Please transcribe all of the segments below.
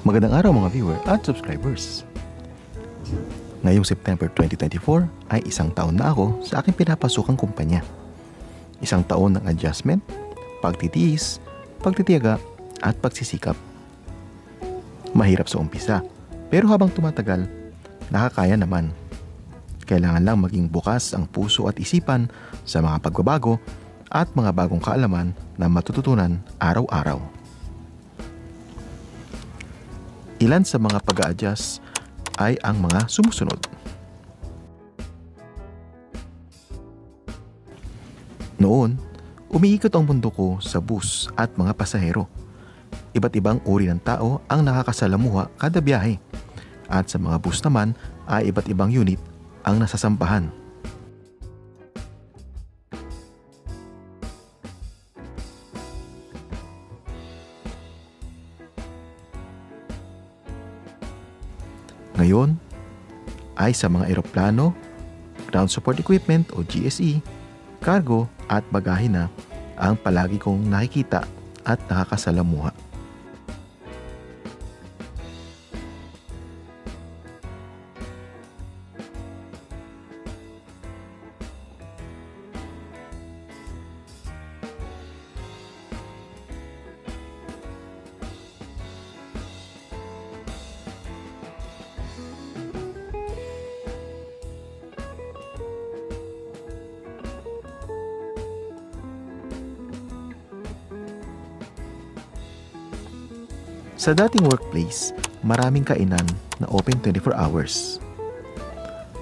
Magandang araw mga viewer at subscribers. Ngayong September 2024 ay isang taon na ako sa aking pinapasukang kumpanya. Isang taon ng adjustment, pagtitiis, pagtitiyaga at pagsisikap. Mahirap sa umpisa, pero habang tumatagal, nakakaya naman. Kailangan lang maging bukas ang puso at isipan sa mga pagbabago at mga bagong kaalaman na matututunan araw-araw. Ilan sa mga pag-a-adjust ay ang mga sumusunod. Noon, umiikot ang mundo ko sa bus at mga pasahero. Iba't ibang uri ng tao ang nakakasalamuha kada biyahe. At sa mga bus naman ay iba't ibang unit ang nasasampahan. Ngayon ay sa mga eroplano, ground support equipment o GSE, cargo at bagahe na ang palagi kong nakikita at nakakasalamuha. Sa dating workplace, maraming kainan na open 24 hours.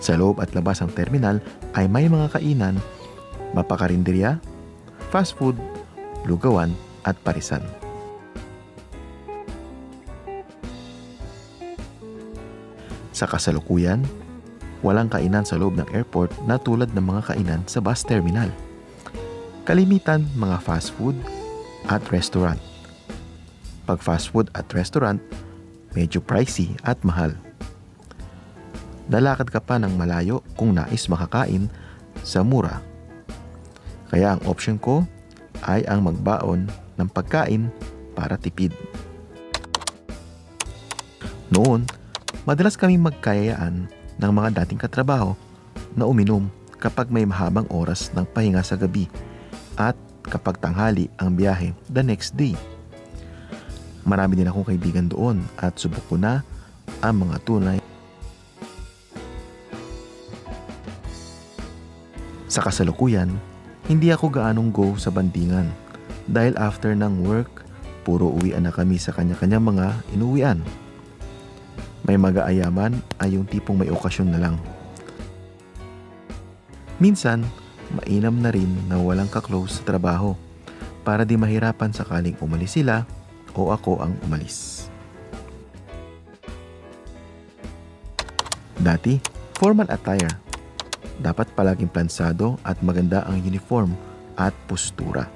Sa loob at labas ng terminal ay may mga kainan, mapakarinderya, fast food, lugawan at parisan. Sa kasalukuyan, walang kainan sa loob ng airport na tulad ng mga kainan sa bus terminal. Kalimitan mga fast food at restaurant. Pag fast food at restaurant, medyo pricey at mahal. Lalakad ka pa ng malayo kung nais makakain sa mura. Kaya ang option ko ay ang magbaon ng pagkain para tipid. Noon, madalas kaming magkayayaan ng mga dating katrabaho na uminom kapag may mahabang oras ng pahinga sa gabi at kapag tanghali ang biyahe the next day. Marami din akong kaibigan doon at subok ko na ang mga tunay. Sa kasalukuyan, hindi ako gaanong go sa bandingan dahil after ng work, puro uwian na kami sa kanya-kanyang mga inuwian. May mag-aayaman ay yung tipong may okasyon na lang. Minsan, mainam na rin na walang ka-close sa trabaho para di mahirapan sakaling umalis sila o ako ang umalis. Dati, formal attire. Dapat palaging plansado at maganda ang uniform at postura.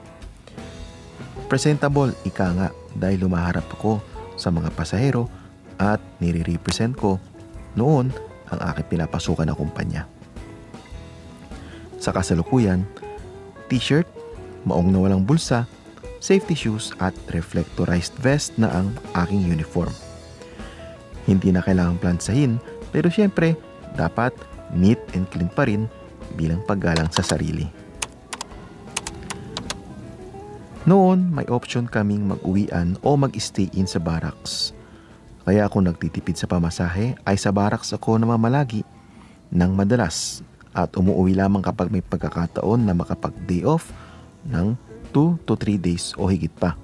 Presentable, ika nga, dahil lumaharap ako sa mga pasahero at nire-represent ko noon ang aking pinapasukan na kumpanya. Sa kasalukuyan, t-shirt, maong na walang bulsa, safety shoes at reflectorized vest na ang aking uniform. Hindi na kailangang plansahin, pero syempre, dapat neat and clean pa rin bilang paggalang sa sarili. Noon, may option kaming mag-uwian o mag-stay in sa barracks. Kaya kung nagtitipid sa pamasahe, ay sa barracks ako namamalagi ng madalas at umuwi lamang kapag may pagkakataon na makapag-day off ng 2 to 3 days o higit pa.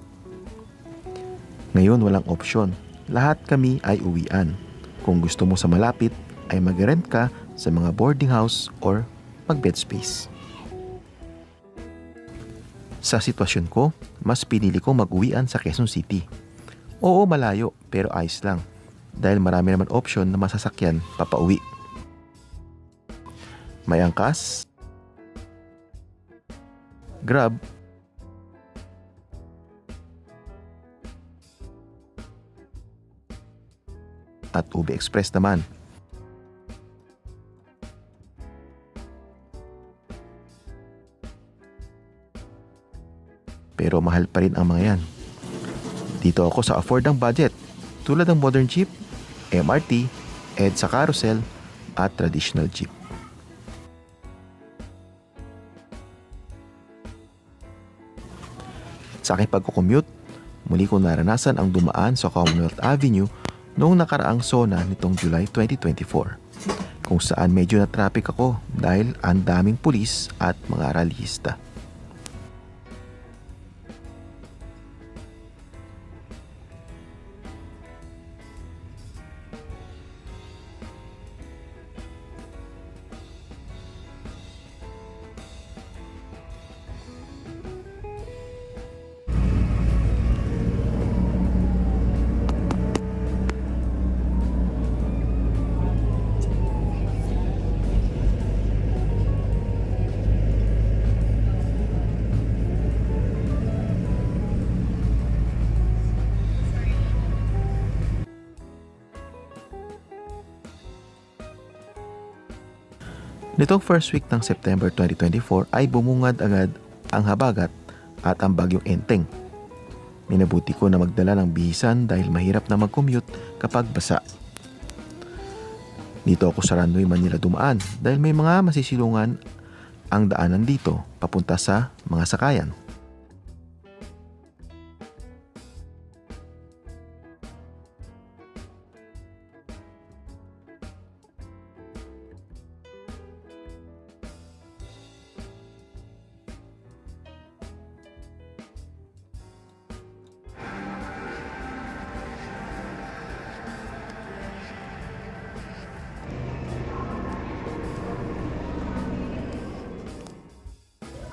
Ngayon walang opsyon. Lahat kami ay uwian. Kung gusto mo sa malapit, ay mag-rent ka sa mga boarding house or mag-bed space. Sa sitwasyon ko, mas pinili kong mag-uwian sa Quezon City. Oo, malayo, pero ayos lang. Dahil marami naman option na masasakyan papauwi. May angkas, Grab, at UB Express naman. Pero mahal pa rin ang mga yan. Dito ako sa afford ang budget, tulad ng modern jeep, MRT, EDSA carousel, at traditional jeep. Sa aking pagkukommute, muli ko naranasan ang dumaan sa Commonwealth Avenue noong nakaraang SONA nitong July 2024, kung saan medyo na-traffic ako dahil ang daming pulis at mga rallyista. Nitong first week ng September 2024 ay bumungad agad ang habagat at ang bagyong Enteng. Minabuti ko na magdala ng bihisan dahil mahirap na mag-commute kapag basa. Dito ako sa Runway Manila dumaan dahil may mga masisilungan ang daanan dito papunta sa mga sakayan.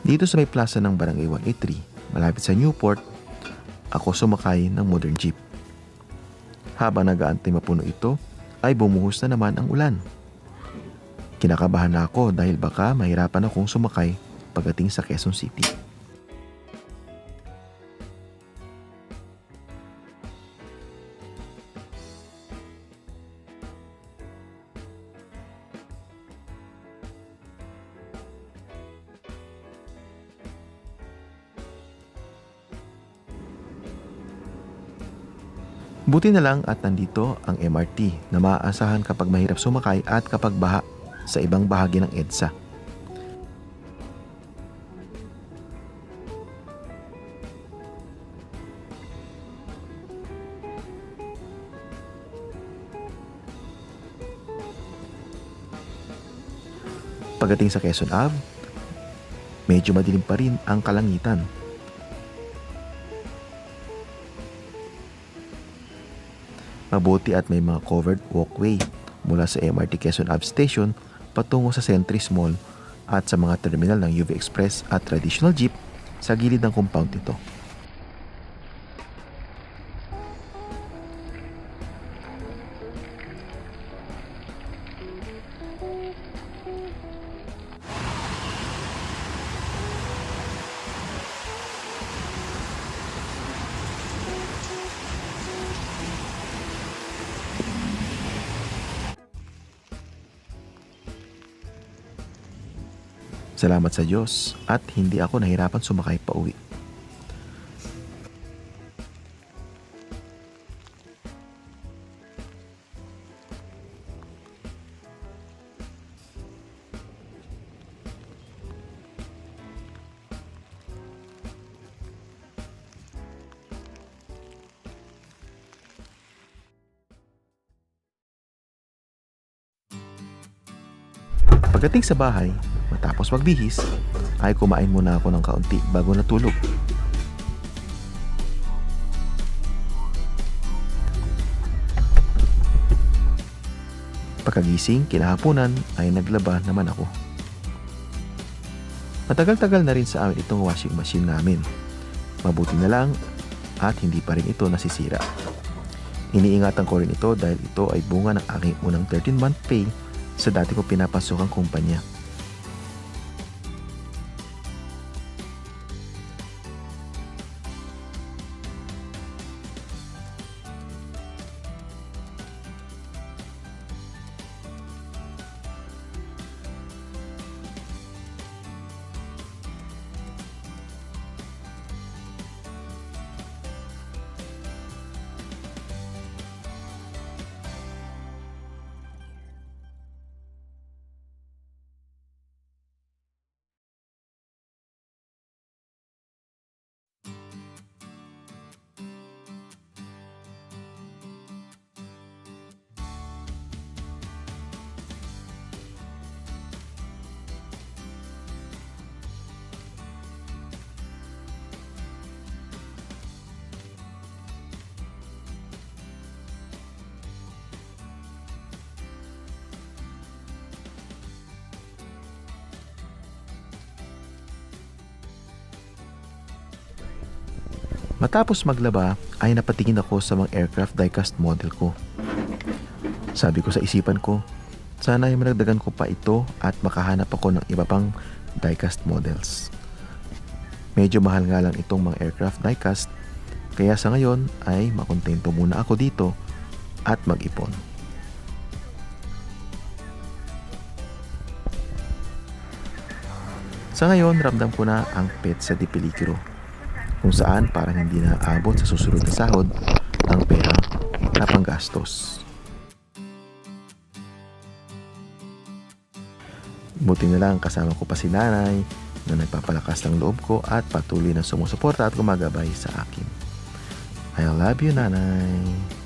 Dito sa may plaza ng Barangay 183, malapit sa Newport, ako sumakay ng modern jeep. Habang nag-aantay mapuno ito, ay bumuhos na naman ang ulan. Kinakabahan na ako dahil baka mahirapan akong sumakay pagdating sa Quezon City. Buti na lang at nandito ang MRT na maaasahan kapag mahirap sumakay at kapag baha sa ibang bahagi ng EDSA. Pagdating sa Quezon Ave, medyo madilim pa rin ang kalangitan. Mabuti at may mga covered walkway mula sa MRT Quezon Ave Station patungo sa Centris Mall at sa mga terminal ng UV Express at traditional jeep sa gilid ng compound nito. Salamat sa Diyos at hindi ako nahirapan sumakay pa uwi. Pagdating sa bahay, matapos magbihis, ay kumain muna ako ng kaunti bago natulog. Pagkagising, kinahaponan ay naglaba naman ako. Matagal-tagal na rin sa amin itong washing machine namin. Mabuti na lang at hindi pa rin ito nasisira. Iniingatan ko rin ito dahil ito ay bunga ng aking unang 13-month pay sa dati ko pinapasokang kumpanya. Matapos maglaba ay napatingin ako sa mga aircraft diecast model ko. Sabi ko sa isipan ko, sana ay managdagan ko pa ito at makahanap ako ng iba pang diecast models. Medyo mahal nga lang itong mga aircraft diecast, kaya sa ngayon ay makontento muna ako dito at mag-ipon. Sa ngayon, ramdam ko na ang petsa de peligro, kung saan parang hindi na aabot sa susunod na sahod ang pera na panggastos. Buti na lang kasama ko pa si nanay na nagpapalakas ng loob ko at patuloy na sumusuporta at gumagabay sa akin. I love you, nanay.